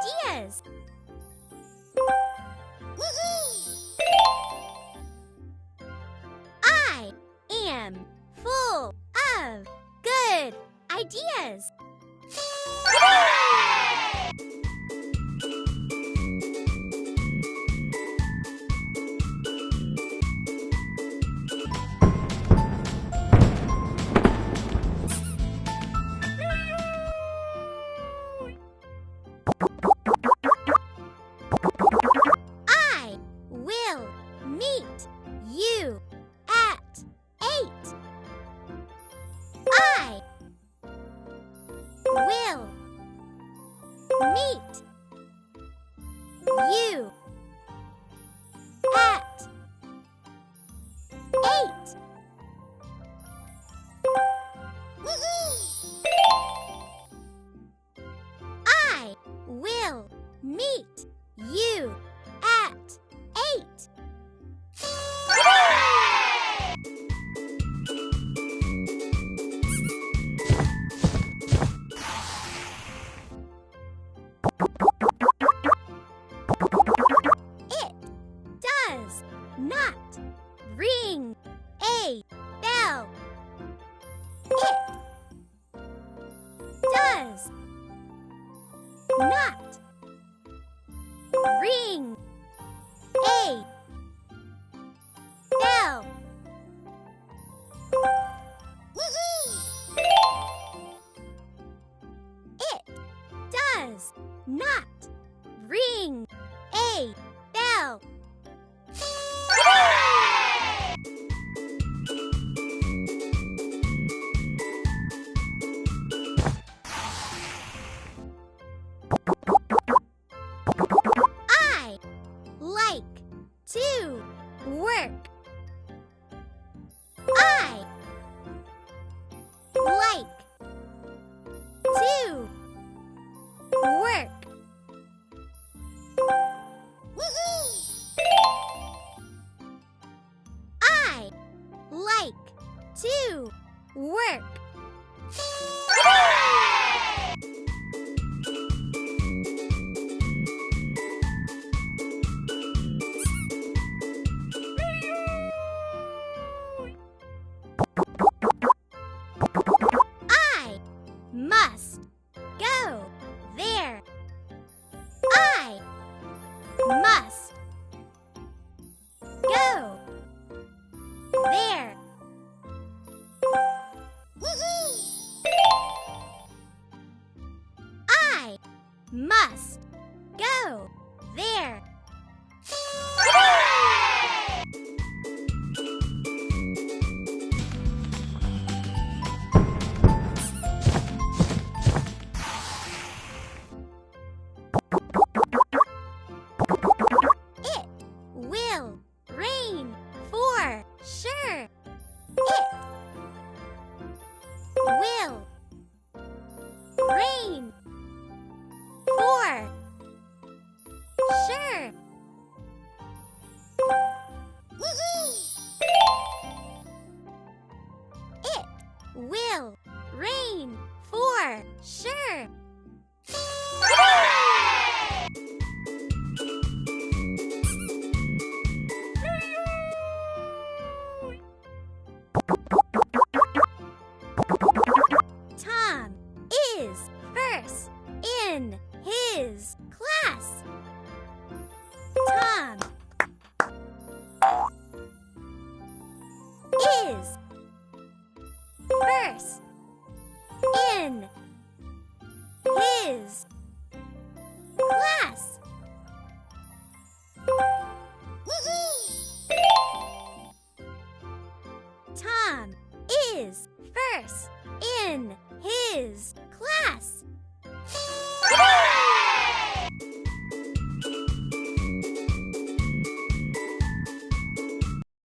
ideas. I am full of good ideas. I will meet you at 8. I will meet you at 8. I will meet you at 8. It does not ring a bell. It does not ring a bell. It does not ring a bell. I like to work. I like to work. I like to work. I must go there. I must go there. I must go there. It will rain for sure. It will rain for sure. It will rain for sure. Tom is first in his